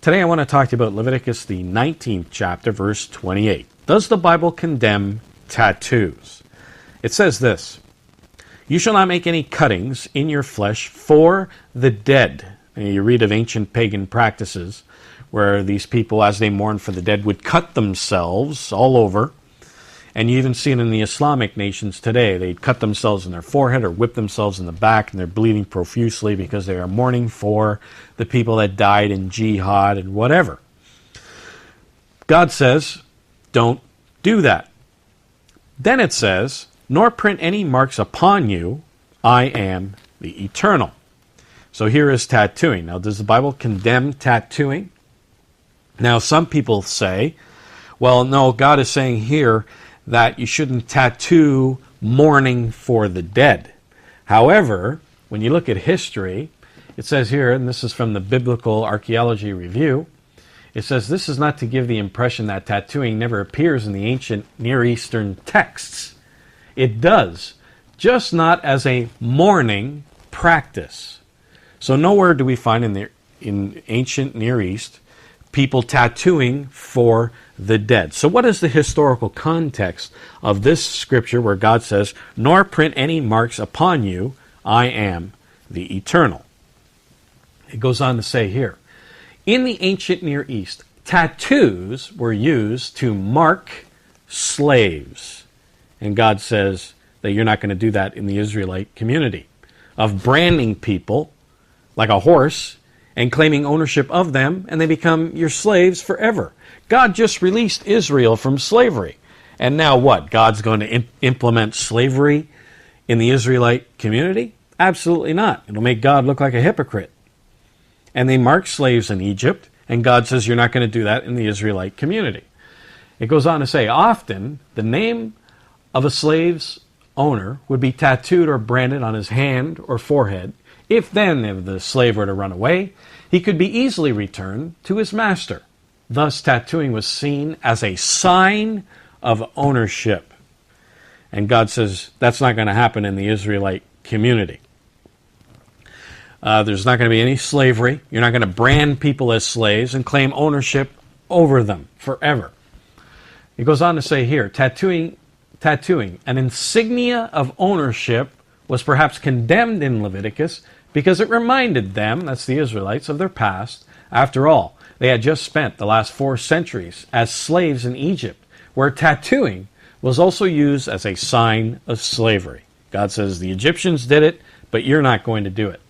Today I want to talk to you about Leviticus, the 19th chapter, verse 28. Does the Bible condemn tattoos? It says this: "You shall not make any cuttings in your flesh for the dead." And you read of ancient pagan practices where these people, as they mourn for the dead, would cut themselves all over. And you even see it in the Islamic nations today. They'd cut themselves in their forehead or whip themselves in the back, and they're bleeding profusely because they are mourning for the people that died in jihad and whatever. God says, don't do that. Then it says, "Nor print any marks upon you, I am the Eternal." So here is tattooing. Now, does the Bible condemn tattooing? Now, some people say, well, no, God is saying here that you shouldn't tattoo mourning for the dead. However, when you look at history, it says here, and this is from the Biblical Archaeology Review, it says this is not to give the impression that tattooing never appears in the ancient Near Eastern texts. It does, just not as a mourning practice. So nowhere do we find in ancient Near East people tattooing for the dead. So what is the historical context of this scripture where God says, "Nor print any marks upon you, I am the Eternal"? It goes on to say here, in the ancient Near East, tattoos were used to mark slaves. And God says that you're not going to do that in the Israelite community, of branding people like a horse and claiming ownership of them, and they become your slaves forever. God just released Israel from slavery. And now what? God's going to implement slavery in the Israelite community? Absolutely not. It'll make God look like a hypocrite. And they mark slaves in Egypt, and God says you're not going to do that in the Israelite community. It goes on to say, often the name of a slave's owner would be tattooed or branded on his hand or forehead. If the slave were to run away, he could be easily returned to his master. Thus, tattooing was seen as a sign of ownership. And God says that's not going to happen in the Israelite community. There's not going to be any slavery. You're not going to brand people as slaves and claim ownership over them forever. It goes on to say here, tattooing, an insignia of ownership, was perhaps condemned in Leviticus because it reminded them, that's the Israelites, of their past. After all, they had just spent the last 4 centuries as slaves in Egypt, where tattooing was also used as a sign of slavery. God says the Egyptians did it, but you're not going to do it.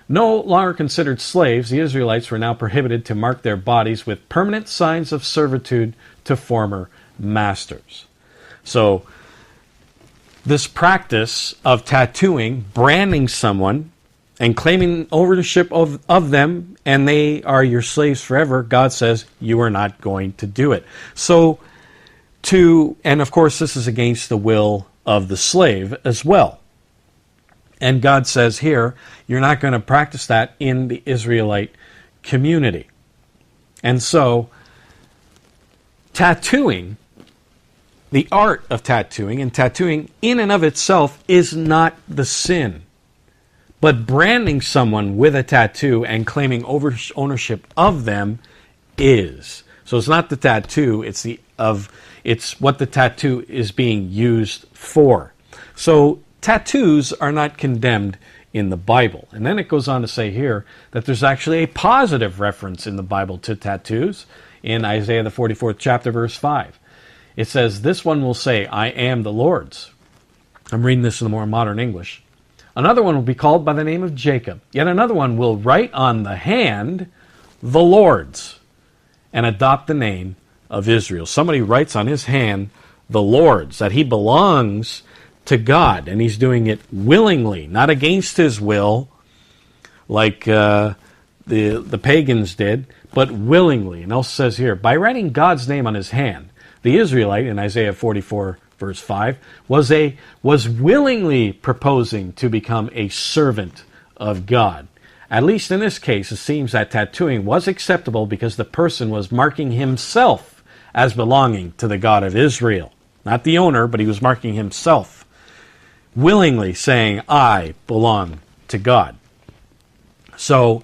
No longer considered slaves, the Israelites were now prohibited to mark their bodies with permanent signs of servitude to former masters. So, this practice of tattooing, branding someone, and claiming ownership of them, and they are your slaves forever, God says you are not going to do it. So, and of course this is against the will of the slave as well. And God says here, you're not going to practice that in the Israelite community. And so, tattooing, the art of tattooing, and tattooing in and of itself is not the sin. But branding someone with a tattoo and claiming ownership of them is. So it's not the tattoo, it's what the tattoo is being used for. So tattoos are not condemned in the Bible. And then it goes on to say here that there's actually a positive reference in the Bible to tattoos in Isaiah the 44th chapter, verse 5. It says, "This one will say, I am the Lord's." I'm reading this in the more modern English. "Another one will be called by the name of Jacob. Yet another one will write on the hand, the Lord's, and adopt the name of Israel." Somebody writes on his hand, the Lord's, that he belongs to God, and he's doing it willingly, not against his will, like the pagans did, but willingly. And also says here, by writing God's name on his hand, the Israelite, in Isaiah 44, verse 5, was willingly proposing to become a servant of God. At least in this case, it seems that tattooing was acceptable because the person was marking himself as belonging to the God of Israel. Not the owner, but he was marking himself, willingly saying, I belong to God. So,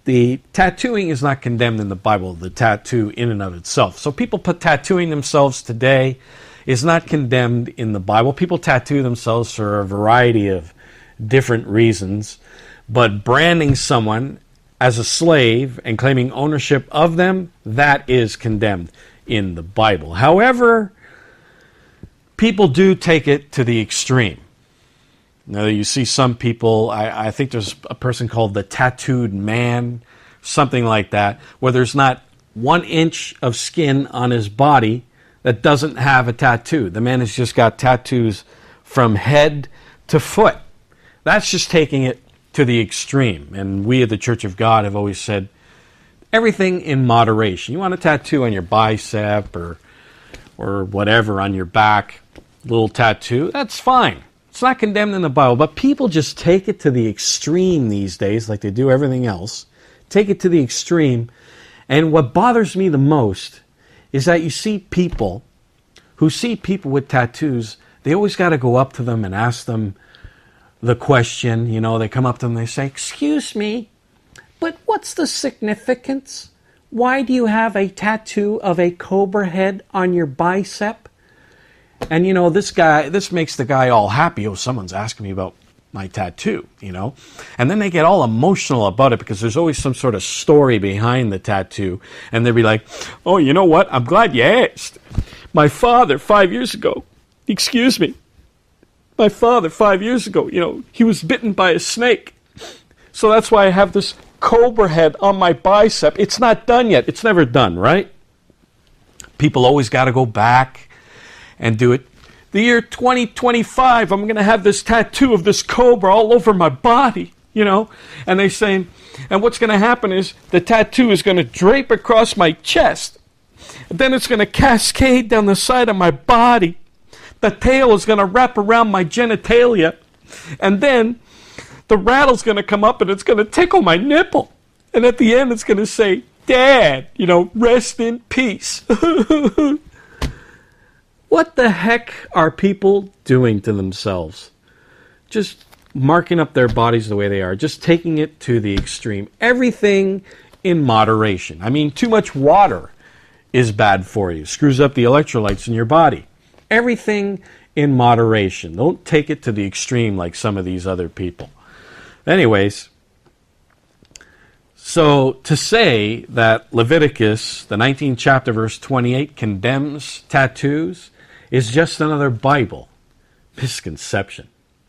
The tattooing is not condemned in the Bible, the tattoo in and of itself. So people put tattooing themselves today is not condemned in the Bible. People tattoo themselves for a variety of different reasons, but branding someone as a slave and claiming ownership of them, that is condemned in the Bible. However, people do take it to the extreme. Now, you see some people, I think there's a person called the tattooed man, something like that, where there's not 1 inch of skin on his body that doesn't have a tattoo. The man has just got tattoos from head to foot. That's just taking it to the extreme. And we at the Church of God have always said, everything in moderation. You want a tattoo on your bicep or whatever on your back, little tattoo, that's fine. It's not condemned in the Bible, but people just take it to the extreme these days, like they do everything else. Take it to the extreme. And what bothers me the most is that you see people who see people with tattoos, they always got to go up to them and ask them the question. You know, they come up to them and they say, "Excuse me, but what's the significance? Why do you have a tattoo of a cobra head on your bicep?" And, you know, this makes the guy all happy. Oh, someone's asking me about my tattoo, you know. And then they get all emotional about it because there's always some sort of story behind the tattoo. And they'll be like, "Oh, you know what? I'm glad you asked. My father, 5 years ago, excuse me, my father 5 years ago, you know, he was bitten by a snake. So that's why I have this cobra head on my bicep." It's not done yet. It's never done, right? People always got to go back and do it. The year 2025, I'm going to have this tattoo of this cobra all over my body, you know. And they say, and what's going to happen is the tattoo is going to drape across my chest. And then it's going to cascade down the side of my body. The tail is going to wrap around my genitalia. And then the rattle's going to come up and it's going to tickle my nipple. And at the end, it's going to say, "Dad, you know, rest in peace." What the heck are people doing to themselves? Just marking up their bodies the way they are, just taking it to the extreme. Everything in moderation. I mean, too much water is bad for you. Screws up the electrolytes in your body. Everything in moderation. Don't take it to the extreme like some of these other people. Anyways, so to say that Leviticus, the 19th chapter, verse 28, condemns tattoos is just another Bible misconception.